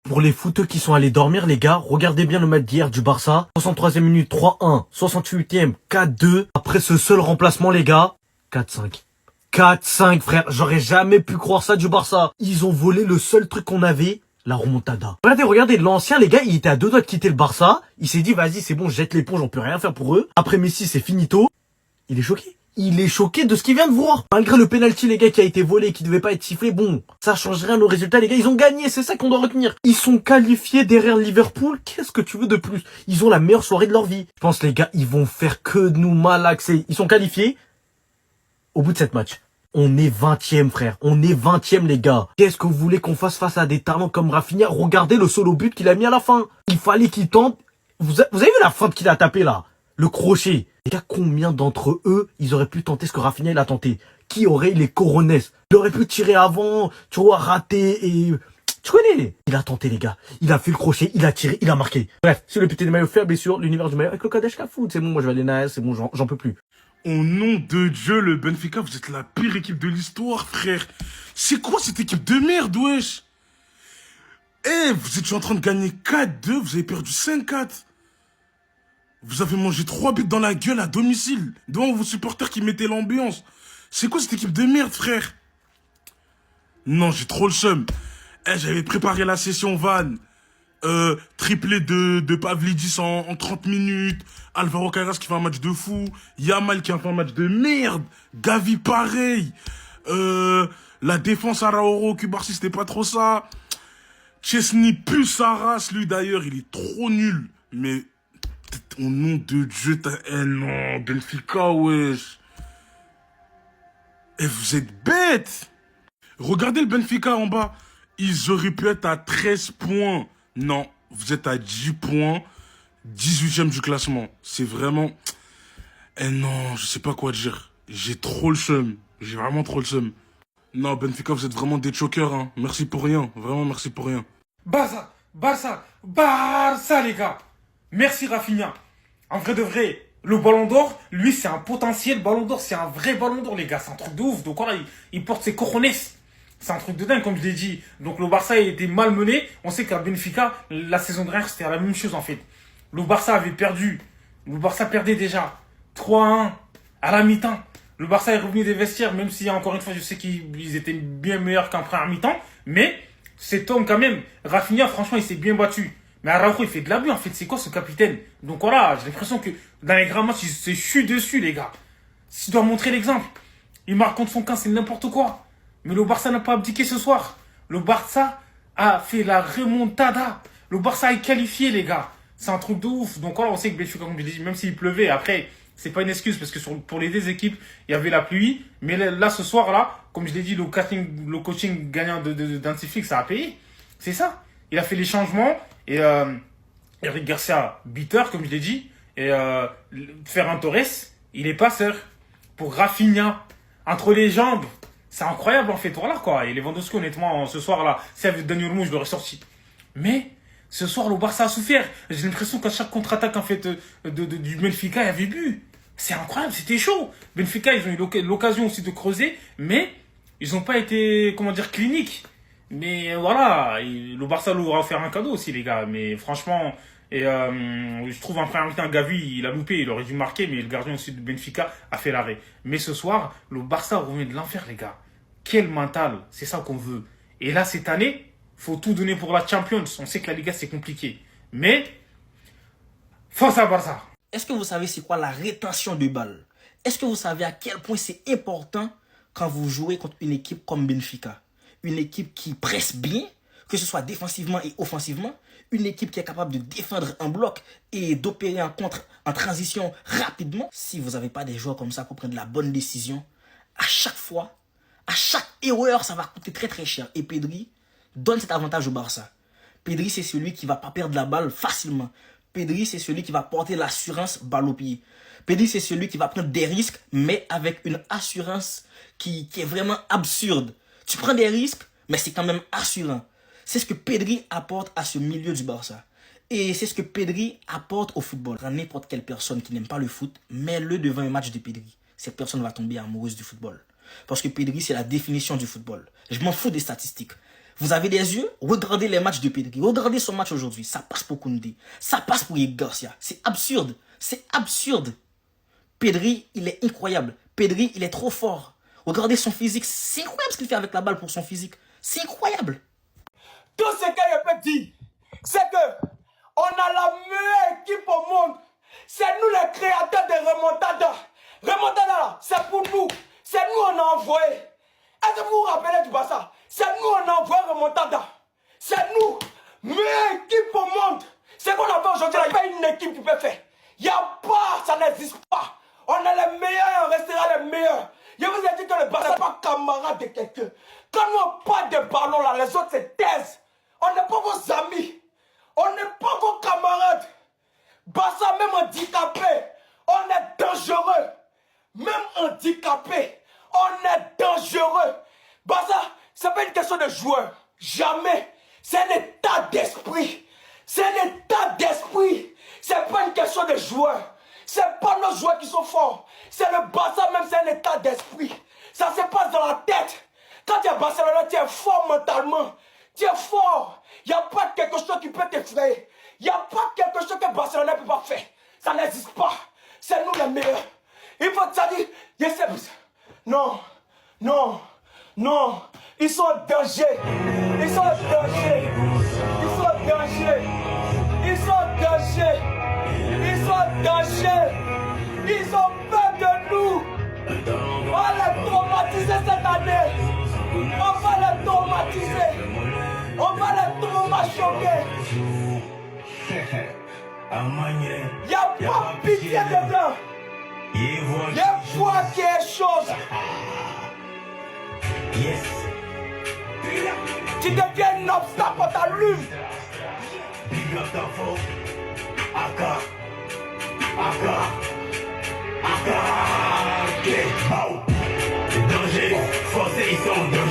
Pour les footeux qui sont allés dormir, les gars, regardez bien le match d'hier du Barça. 63e minute, 3-1. 68e, 4-2. Après ce seul remplacement, les gars, 4-5. 4-5, frère. J'aurais jamais pu croire ça du Barça. Ils ont volé le seul truc qu'on avait, la remontada. Regardez, l'ancien, les gars, il était à 2 doigts de quitter le Barça. Il s'est dit, vas-y, c'est bon, je jette l'éponge, on peut rien faire pour eux. Après Messi, c'est finito. Il est choqué. Il est choqué de ce qu'il vient de voir. Malgré le penalty, les gars, qui a été volé, qui devait pas être sifflé, bon, ça change rien au résultat, les gars, ils ont gagné, c'est ça qu'on doit retenir. Ils sont qualifiés derrière Liverpool, qu'est-ce que tu veux de plus? Ils ont la meilleure soirée de leur vie. Je pense, les gars, ils vont faire que de nous malaxer. Ils sont qualifiés au bout de 7 matchs. On est 20e, frère. On est 20e, les gars. Qu'est-ce que vous voulez qu'on fasse face à des talents comme Rafinha? Regardez le solo but qu'il a mis à la fin. Il fallait qu'il tente. Vous avez vu la feinte qu'il a tapé, là? Le crochet. Les gars, combien d'entre eux, ils auraient pu tenter ce que Rafinha, il a tenté? Qui aurait les coronets? Il aurait pu tirer avant, tu vois, rater et... Tu connais? Il a tenté, les gars. Il a fait le crochet, il a tiré, il a marqué. Bref, c'est le petit des maillots faible et sur l'univers du maillot avec le Kadesh Kafoud. C'est bon, moi je vais aller nager, c'est bon, j'en peux plus. Au nom de Dieu, le Benfica, vous êtes la pire équipe de l'histoire, frère. C'est quoi cette équipe de merde, wesh? Eh, vous étiez en train de gagner 4-2, vous avez perdu 5-4. Vous avez mangé 3 buts dans la gueule à domicile, devant vos supporters qui mettaient l'ambiance. C'est quoi cette équipe de merde, frère? Non, j'ai trop le seum. Eh, j'avais préparé la session van. Triplé de Pavlidis en 30 minutes. Alvaro Carras qui fait un match de fou. Yamal qui a fait un match de merde. Gavi pareil. La défense à Raoro, Cubarsi, c'était pas trop ça. Chesney pue sa race, lui d'ailleurs, il est trop nul. Mais, au nom de Dieu, eh non, Benfica, wesh. Eh, vous êtes bêtes. Regardez le Benfica en bas. Ils auraient pu être à 13 points. Non, vous êtes à 10 points. 18e du classement. C'est vraiment... Eh non, je sais pas quoi dire. J'ai trop le seum. J'ai vraiment trop le seum. Non, Benfica, vous êtes vraiment des chokers, hein. Merci pour rien. Vraiment, merci pour rien. Barça, les gars. Merci Rafinha. En vrai de vrai, le ballon d'or, lui, c'est un potentiel ballon d'or. C'est un vrai ballon d'or, les gars. C'est un truc de ouf. Donc voilà, il porte ses cojones. C'est un truc de dingue, comme je l'ai dit. Donc le Barça a été malmené. On sait qu'à Benfica, la saison dernière, c'était la même chose, en fait. Le Barça avait perdu. Le Barça perdait déjà 3-1 à la mi-temps. Le Barça est revenu des vestiaires, même si, encore une fois, je sais qu'ils étaient bien meilleurs qu'en première mi-temps. Mais cet homme, quand même, Rafinha, franchement, il s'est bien battu. Mais Araujo, il fait de l'abus, en fait. C'est quoi ce capitaine? Donc voilà, j'ai l'impression que dans les grands matchs, il se chie dessus, les gars. S'il doit montrer l'exemple. Il marque contre son camp, c'est n'importe quoi. Mais le Barça n'a pas abdiqué ce soir. Le Barça a fait la remontada. Le Barça est qualifié, les gars. C'est un truc de ouf. Donc voilà, on sait que Benfica, comme je l'ai dit, même s'il pleuvait, après, c'est pas une excuse parce que pour les deux équipes, il y avait la pluie. Mais là, ce soir-là, comme je l'ai dit, le coaching gagnant d'Antiflix, ça a payé. C'est ça. Il a fait les changements. Et Eric Garcia, beater, comme je l'ai dit. Et Ferran Torres, il est passeur. Pour Rafinha, entre les jambes. C'est incroyable, en fait. Voilà, quoi. Et Lewandowski, honnêtement, ce soir-là, si avec Daniel Olmo, je l'aurais sorti. Mais, ce soir, le Barça a souffert. J'ai l'impression qu'à chaque contre-attaque, en fait, du Benfica, il y avait but. C'est incroyable, c'était chaud. Benfica, ils ont eu l'occasion aussi de creuser, mais ils n'ont pas été, comment dire, cliniques. Mais voilà, le Barça leur a offert un cadeau aussi, les gars. Mais franchement, je trouve en première mi-temps, Gavi, il a loupé, il aurait dû marquer, mais le gardien aussi de Benfica a fait l'arrêt. Mais ce soir, le Barça revient de l'enfer, les gars. Quel mental, c'est ça qu'on veut. Et là, cette année, faut tout donner pour la Champions. On sait que la Liga, c'est compliqué. Mais, force à Barça. Est-ce que vous savez c'est quoi la rétention de balle? Est-ce que vous savez à quel point c'est important quand vous jouez contre une équipe comme Benfica? Une équipe qui presse bien, que ce soit défensivement et offensivement. Une équipe qui est capable de défendre en bloc et d'opérer en contre, en transition rapidement. Si vous n'avez pas des joueurs comme ça pour prendre la bonne décision, à chaque fois, à chaque erreur, ça va coûter très très cher. Et Pedri donne cet avantage au Barça. Pedri, c'est celui qui ne va pas perdre la balle facilement. Pedri, c'est celui qui va porter l'assurance balle au pied. Pedri, c'est celui qui va prendre des risques, mais avec une assurance qui est vraiment absurde. Tu prends des risques, mais c'est quand même assurant. C'est ce que Pedri apporte à ce milieu du Barça. Et c'est ce que Pedri apporte au football. Quand n'importe quelle personne qui n'aime pas le foot, mets-le devant un match de Pedri. Cette personne va tomber amoureuse du football. Parce que Pedri, c'est la définition du football. Je m'en fous des statistiques. Vous avez des yeux? Regardez les matchs de Pedri. Regardez son match aujourd'hui. Ça passe pour Koundé. Ça passe pour Eric Garcia. C'est absurde. C'est absurde. Pedri, il est incroyable. Pedri, il est trop fort. Regardez son physique. C'est incroyable ce qu'il fait avec la balle pour son physique. C'est incroyable. Tout ce que je peux dire, c'est que on a la meilleure équipe au monde. C'est nous les créateurs de remontada. Remontada, c'est pour nous. C'est nous on a envoyé. Est-ce que vous vous rappelez du Barça? C'est nous on a envoyé remontada. C'est nous, meilleure équipe au monde. C'est qu'on a fait aujourd'hui, il n'y a pas une équipe qui peut faire. Il n'y a pas, ça n'existe pas. On est les meilleurs, on restera les meilleurs. Je vous ai dit que le Barça n'est pas camarade de quelqu'un. Quand on parle de ballon là, les autres se taisent. On n'est pas vos amis. On n'est pas vos camarades. Barça, même handicapé, on est dangereux. Même handicapé, on est dangereux. Barça, c'est pas une question de joueur. Jamais. C'est un état d'esprit. C'est un état d'esprit. C'est pas une question de joueur. C'est pas nos joueurs qui sont forts. C'est le Barça même, c'est un état d'esprit. Ça se passe dans la tête. Quand tu es Barcelone, tu es fort mentalement. Tu es fort. Il n'y a pas quelque chose qui peut t'effrayer. Il n'y a pas quelque chose que Barcelone ne peut pas faire. Ça n'existe pas. C'est nous les meilleurs. Il faut te dire, non, non, non. Ils sont en danger. Ils sont en danger. Ils sont en danger. Ils sont en danger. Ils sont en danger. Ils ont peur de nous. On va les traumatiser cette année. On va les traumatiser. On va les traumatiser. Il n'y a pas pitié dedans. Il y a foi qui est chose. Tu deviens un obstacle pour ta lutte. Les dangers, forcés, ils sont en danger.